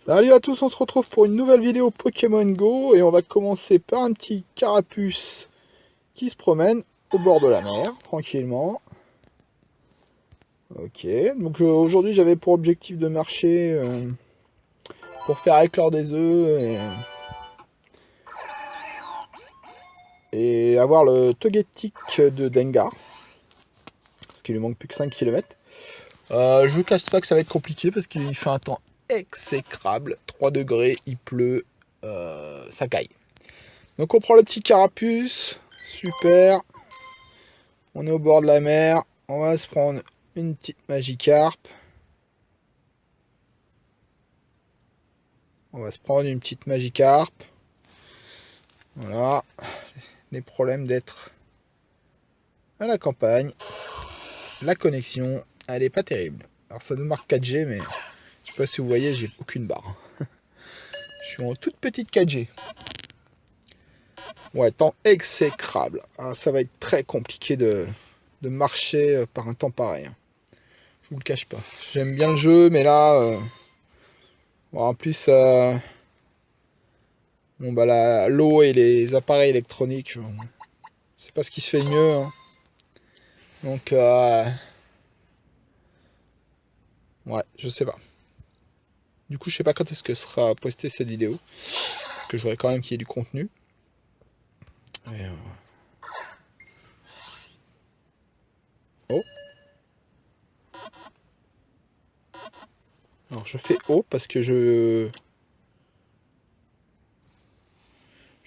Salut à tous, on se retrouve pour une nouvelle vidéo Pokémon Go et on va commencer par un petit carapuce qui se promène au bord de la mer, tranquillement. Ok, donc aujourd'hui j'avais pour objectif de marcher pour faire éclore des œufs et avoir le Togetic de Dengar, parce qu'il lui manque plus que 5 km. Je vous cache pas que ça va être compliqué parce qu'il fait un temps exécrable, 3 degrés, il pleut, ça caille. Donc on prend le petit carapuce, super. On est au bord de la mer. On va se prendre une petite Magikarp. On va se prendre une petite Magikarp. Voilà. Les problèmes d'être à la campagne. La connexion, elle est pas terrible. Alors ça nous marque 4G, mais je sais pas si vous voyez, j'ai aucune barre. Je suis en toute petite 4G. Ouais, temps exécrable. Ah, ça va être très compliqué de marcher par un temps pareil. Je vous le cache pas. J'aime bien le jeu, mais là... bon, en plus... bon bah l'eau et les appareils électroniques, c'est pas ce qui se fait de mieux. Hein. Donc ouais, je sais pas. Du coup, je sais pas quand est-ce que sera postée cette vidéo. Parce que j'aurais quand même qu'il y ait du contenu. Et, oh. Alors je fais haut parce que je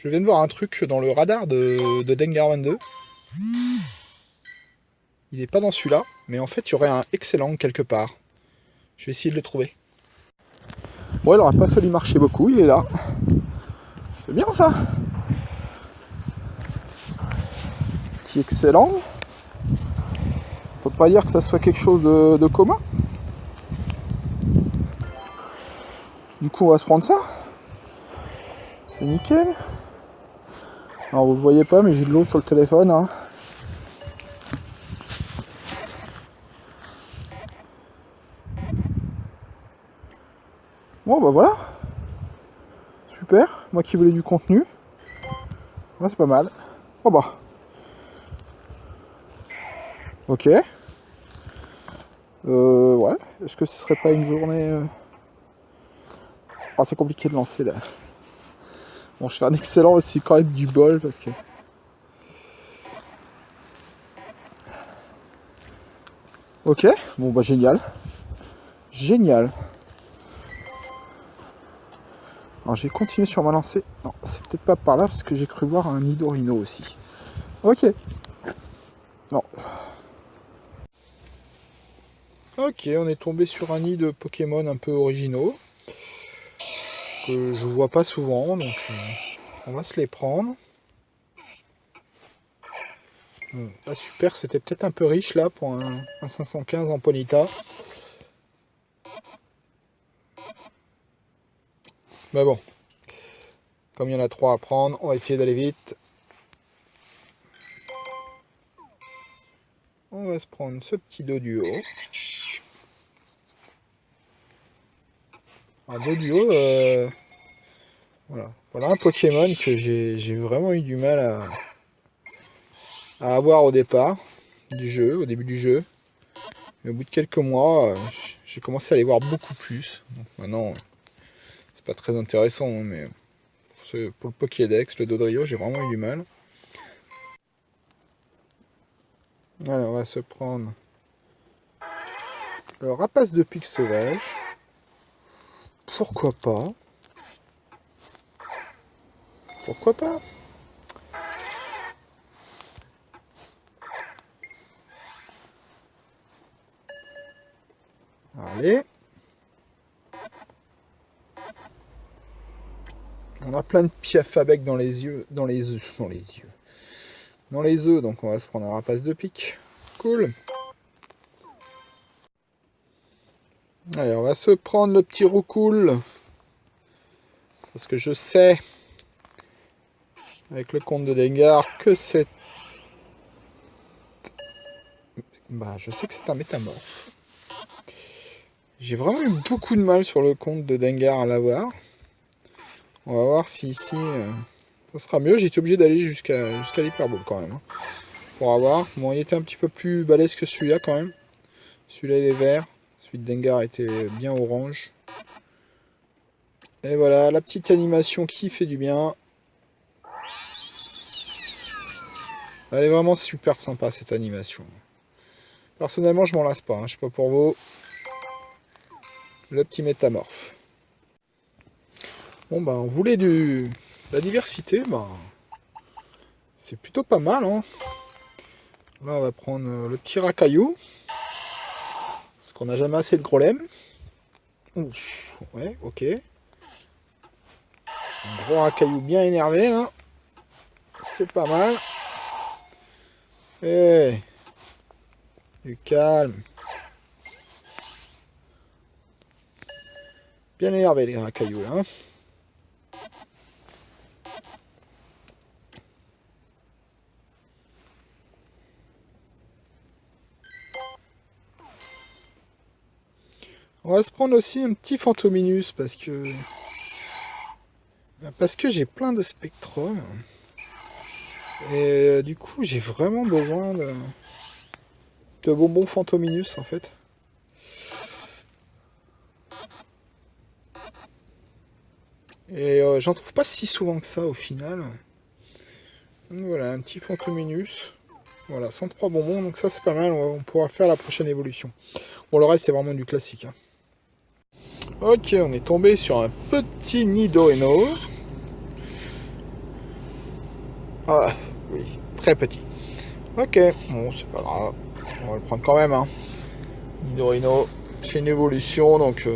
viens de voir un truc dans le radar de Dengar 22. Il est pas dans celui-là, mais en fait il y aurait un excellent quelque part. Je vais essayer de le trouver. Bon, il aura pas fallu marcher beaucoup, il est là. C'est bien ça. Petit excellent. Faut pas dire que ça soit quelque chose de commun. Du coup, on va se prendre ça. C'est nickel. Alors, vous le voyez pas, mais j'ai de l'eau sur le téléphone. Hein. Bon, bah voilà. Super. Moi qui voulais du contenu. Ouais, c'est pas mal. Oh bah. Ok. Ouais. Est-ce que ce serait pas une journée... Ah, c'est compliqué de lancer là. Bon, je fais un excellent aussi quand même du bol parce que... Ok. Bon, bah génial. Génial. Alors, j'ai continué sur ma lancée. Non, c'est peut-être pas par là parce que j'ai cru voir un Nidorino aussi. Ok. Non. Ok, on est tombé sur un nid de Pokémon un peu originaux. Que je vois pas souvent, donc on va se les prendre. Ah, super, c'était peut-être un peu riche là pour un 515 en Ponyta. Mais bon, comme il y en a 3 à prendre, on va essayer d'aller vite. On va se prendre ce petit Doduo. Un Doduo, voilà. Voilà un Pokémon que j'ai vraiment eu du mal à avoir au départ du jeu, au début du jeu. Mais au bout de quelques mois, j'ai commencé à les voir beaucoup plus. Donc maintenant, c'est pas très intéressant, hein, mais pour le Pokédex, le Dodrio, j'ai vraiment eu du mal. Alors, on va se prendre le rapace de pique sauvage. Pourquoi pas? Pourquoi pas? Allez. On a plein de piafabec dans les yeux. Dans les œufs. Dans les yeux. Dans les œufs, donc on va se prendre un rapace de pique. Cool. Allez, on va se prendre le petit roucoule. Parce que je sais, avec le compte de Dengar, que c'est... Bah, je sais que c'est un métamorphe. J'ai vraiment eu beaucoup de mal sur le compte de Dengar à l'avoir. On va voir si ici ça sera mieux. J'ai été obligé d'aller jusqu'à l'hyperbole quand même. Hein, pour avoir. Bon, il était un petit peu plus balèze que celui-là quand même. Celui-là il est vert. Celui de Dengar était bien orange. Et voilà, la petite animation qui fait du bien. Elle est vraiment super sympa cette animation. Personnellement, je m'en lasse pas. Hein. Je sais pas pour vous. Le petit métamorphe. Bon, bah, on voulait de la diversité. Bah, c'est plutôt pas mal. Hein. Là, on va prendre le petit racaillou. Parce qu'on n'a jamais assez de gros lem. Ouais, ok. Un gros racaillou bien énervé, là. C'est pas mal. Et du calme. Bien énervé, les racailloux, là. Hein. On va se prendre aussi un petit Fantominus parce que j'ai plein de spectrums et du coup j'ai vraiment besoin de bonbons Fantominus en fait. Et j'en trouve pas si souvent que ça au final. Donc voilà, un petit Fantominus. Voilà, 103 bonbons, donc ça c'est pas mal, on pourra faire la prochaine évolution. Bon, le reste c'est vraiment du classique. Hein. Ok, on est tombé sur un petit Nidorino. Ah, oui, très petit. Ok, bon, c'est pas grave. On va le prendre quand même. Hein. Nidorino, c'est une évolution, donc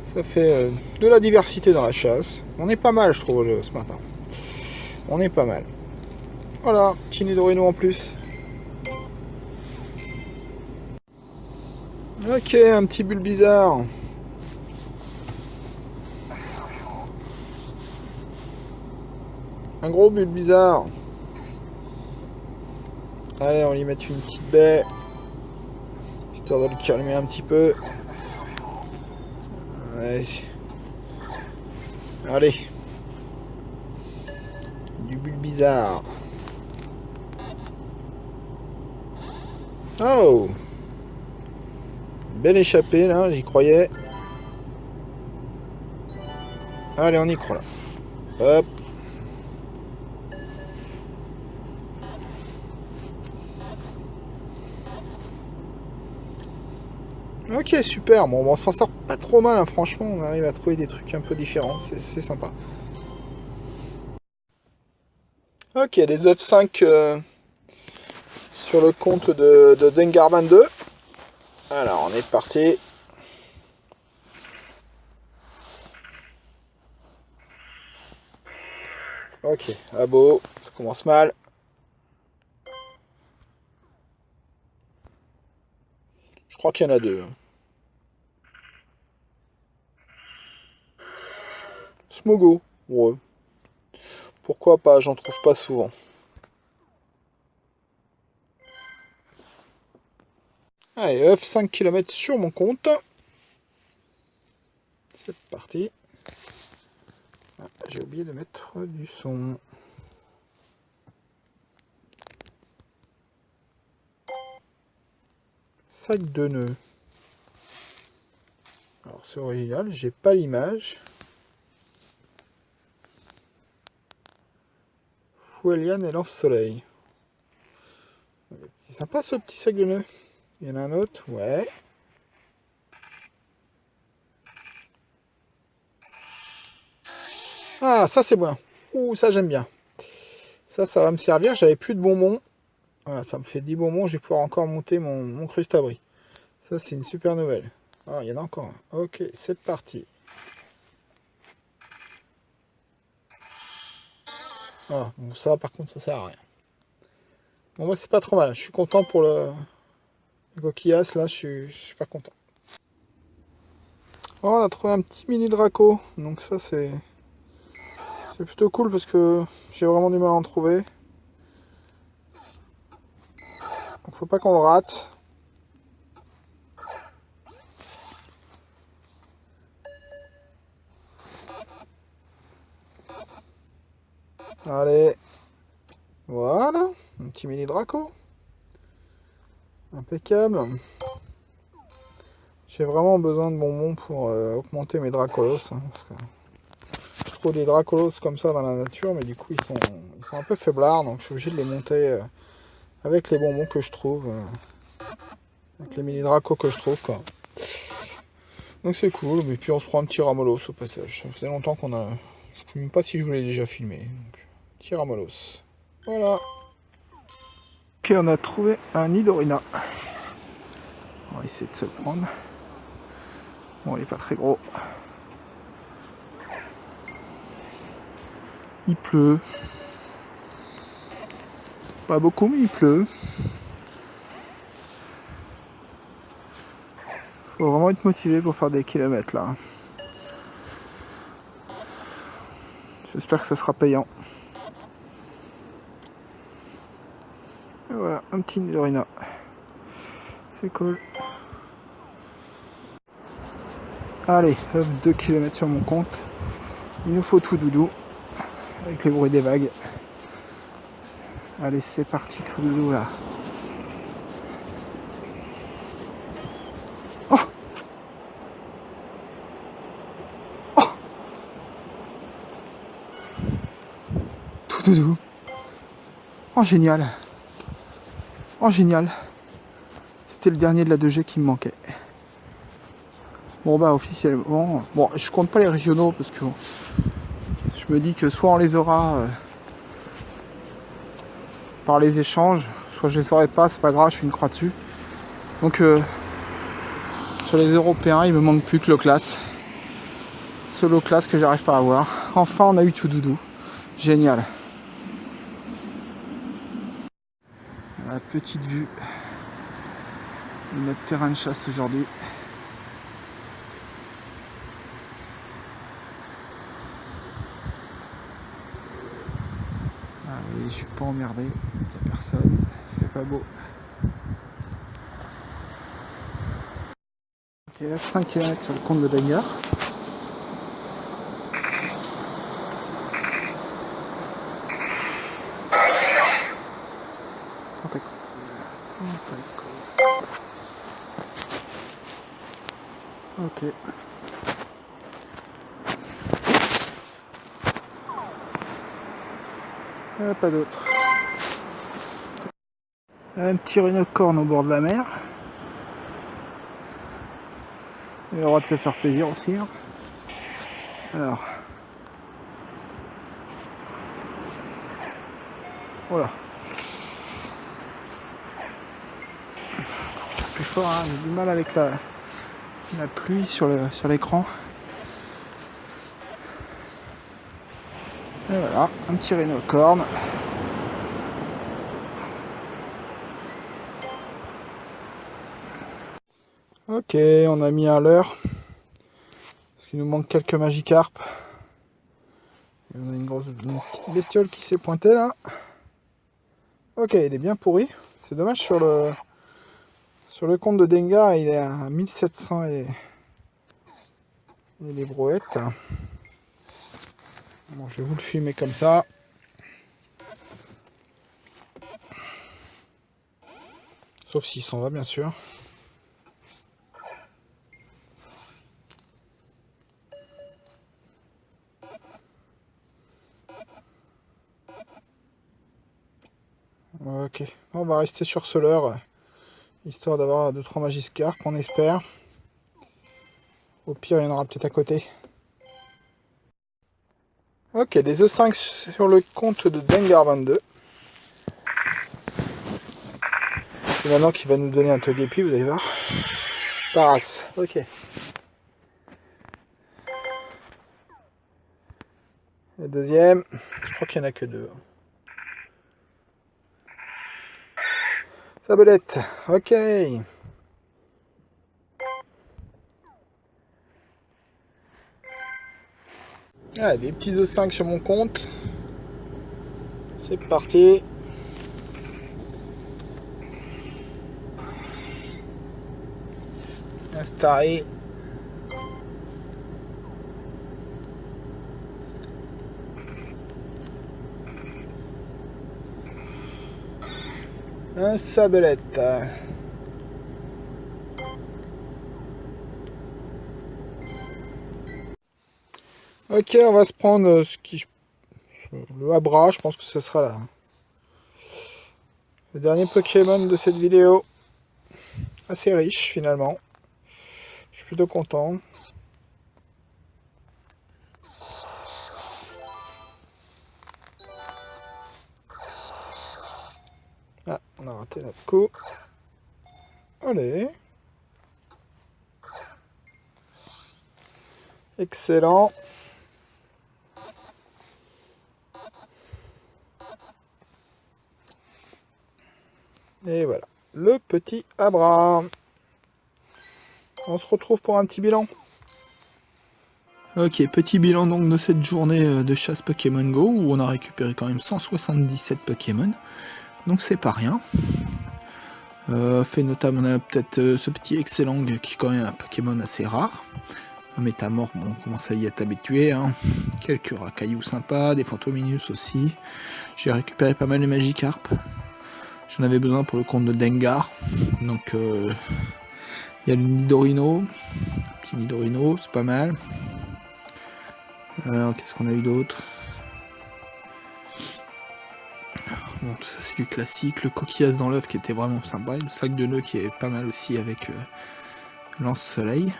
ça fait de la diversité dans la chasse. On est pas mal, je trouve, ce matin. On est pas mal. Voilà, petit Nidorino en plus. Ok, un petit bulle bizarre. Un gros bulle bizarre. Allez, on va y mettre une petite baie. Histoire de le calmer un petit peu. Ouais. Allez. Du bulle bizarre. Oh! Belle échappée là, j'y croyais. Allez, on y croit là. Hop. Ok, super. Bon, on s'en sort pas trop mal, hein, franchement. On arrive à trouver des trucs un peu différents. C'est sympa. Ok, les F5 sur le compte de Dengar 22. Alors, on est parti. Ok, abo, ça commence mal. Je crois qu'il y en a deux. Smogo, ouais. Pourquoi pas, j'en trouve pas souvent. Allez, F 5 km sur mon compte. C'est parti. Ah, j'ai oublié de mettre du son. Sac de nœuds. Alors c'est original, j'ai pas l'image. Foueliane et lance-soleil. C'est sympa ce petit sac de nœuds. Il y en a un autre, ouais. Ah, ça c'est bon. Ouh, ça j'aime bien. Ça va me servir. J'avais plus de bonbons. Voilà, ça me fait 10 bonbons. Je vais pouvoir encore monter mon crustabri. Ça, c'est une super nouvelle. Ah, il y en a encore un. Ok, c'est parti. Ah, bon, ça, par contre, ça sert à rien. Bon, moi, c'est pas trop mal. Je suis content pour le coquillasse. Là, je suis pas content. Oh, on a trouvé un petit mini Draco. Donc, ça, c'est plutôt cool parce que j'ai vraiment du mal à en trouver. Donc, faut pas qu'on le rate. Allez. Voilà. Un petit mini Draco. Impeccable. J'ai vraiment besoin de bonbons pour augmenter mes Dracolos. Hein, parce que je trouve des Dracolos comme ça dans la nature, mais du coup ils sont un peu faiblards, donc je suis obligé de les monter avec les bonbons que je trouve. Avec les mini Dracos que je trouve, quoi. Donc c'est cool, mais puis on se prend un petit Ramolos au passage. Ça faisait longtemps qu'on a... Je ne sais même pas si je vous l'ai déjà filmé. Donc, petit Ramolos. Voilà. Ok, on a trouvé un Nidorina. On va essayer de se le prendre. Bon, il n'est pas très gros. Il pleut. Pas beaucoup, mais il pleut. Faut vraiment être motivé pour faire des kilomètres là. J'espère que ça sera payant. Et voilà, un petit Nidorina. C'est cool. Allez, 2 km sur mon compte. Il nous faut tout doudou. Avec le bruit des vagues. Allez, c'est parti tout doudou là. Oh, oh, tout doudou. Oh génial. Oh génial. C'était le dernier de la 2G qui me manquait. Bon bah officiellement, bon je compte pas les régionaux parce que je me dis que soit on les aura par les échanges, soit je les aurai pas, c'est pas grave, je fais une croix dessus. Donc sur les européens, il me manque plus que l'O-Class. Seul O-Class que j'arrive pas à avoir. Enfin on a eu tout doudou. Génial. La petite vue de notre terrain de chasse aujourd'hui. Ah oui, je suis pas emmerdé, il n'y a personne, il fait pas beau. Ok, 5 km sur le compte de Dengar. Ok. Pas d'autre. Un petit rhinocorne au bord de la mer. Il a le droit de se faire plaisir aussi. Hein. Alors. Voilà. Plus fort, hein. J'ai du mal avec la pluie sur l'écran. Et voilà, un petit rhinocorne. Ok, on a mis à l'heure. Parce qu'il nous manque quelques magicarpes. Et on a une petite bestiole qui s'est pointée là. Ok, il est bien pourri. C'est dommage sur le compte de Dengar, il est à 1700 et les brouettes. Bon, je vais vous le filmer comme ça. Sauf s'il s'en va, bien sûr. Ok, on va rester sur ce leurre, histoire d'avoir 2-3 Magikarp, on espère. Au pire, il y en aura peut-être à côté. Ok, des E5 sur le compte de Dengar22. C'est maintenant qu'il va nous donner un Togepi, vous allez voir. Paras, ok. Le deuxième, je crois qu'il n'y en a que 2. Sabelette, ok. Ah, des petits E5 sur mon compte. C'est parti. Installé. Un Sablette. Ok, on va se prendre le Abra, je pense que ce sera là. Le dernier Pokémon de cette vidéo. Assez riche finalement. Je suis plutôt content. Ah, on a raté notre coup. Allez. Excellent. Et voilà. Le petit Abra. On se retrouve pour un petit bilan. Ok, petit bilan donc de cette journée de chasse Pokémon Go où on a récupéré quand même 177 Pokémon. Donc c'est pas rien. Fait notamment, on a peut-être ce petit Excellent qui est quand même un Pokémon assez rare. Un Métamorphe, bon, on commence à y être habitué. Hein. Quelques Racailloux sympas, des Fantominus aussi. J'ai récupéré pas mal de Magikarp. J'en avais besoin pour le compte de Dengar. Donc il y a le Nidorino. Petit Nidorino, c'est pas mal. Qu'est-ce qu'on a eu d'autre? Bon, tout ça c'est du classique. Le coquillage dans l'œuf qui était vraiment sympa. Le sac de nœuds qui est pas mal aussi avec lance-soleil.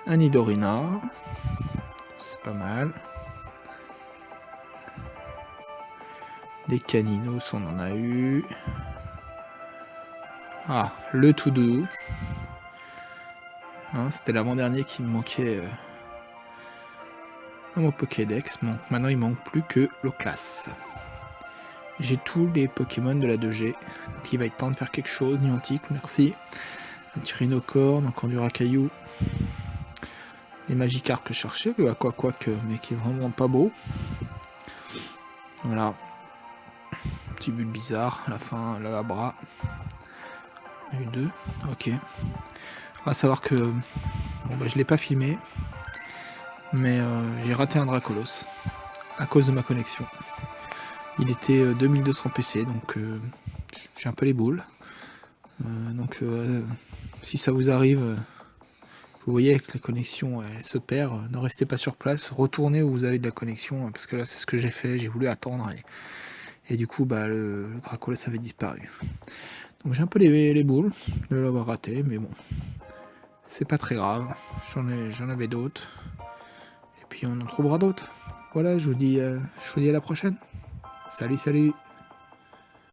Un Nidorina. C'est pas mal. Des Caninos, on en a eu. Ah, le tout doux. Hein, c'était l'avant-dernier qui me manquait dans mon Pokédex. Bon, maintenant il manque plus que l'Oclas. J'ai tous les Pokémon de la 2G. Donc il va être temps de faire quelque chose. Niantic, merci. Un petit Rhinocorne, encore du Racaillou. Les Magikarp que je cherchais, le Aquaquack, mais qui est vraiment pas beau. Voilà. Petit but bizarre, à la fin, le Abra. Il y a eu deux. Ok. On va savoir que bon, bah, je l'ai pas filmé, mais j'ai raté un Dracolos à cause de ma connexion. Il était 2200 PC, donc j'ai un peu les boules. Donc si ça vous arrive, vous voyez que la connexion elle se perd, ne restez pas sur place, retournez où vous avez de la connexion, parce que là c'est ce que j'ai fait, j'ai voulu attendre et du coup bah, le Dracolos avait disparu. Donc j'ai un peu les boules de l'avoir raté, mais bon, c'est pas très grave, j'en avais d'autres, et puis on en trouvera d'autres. Voilà, je vous dis à la prochaine. Salut, salut.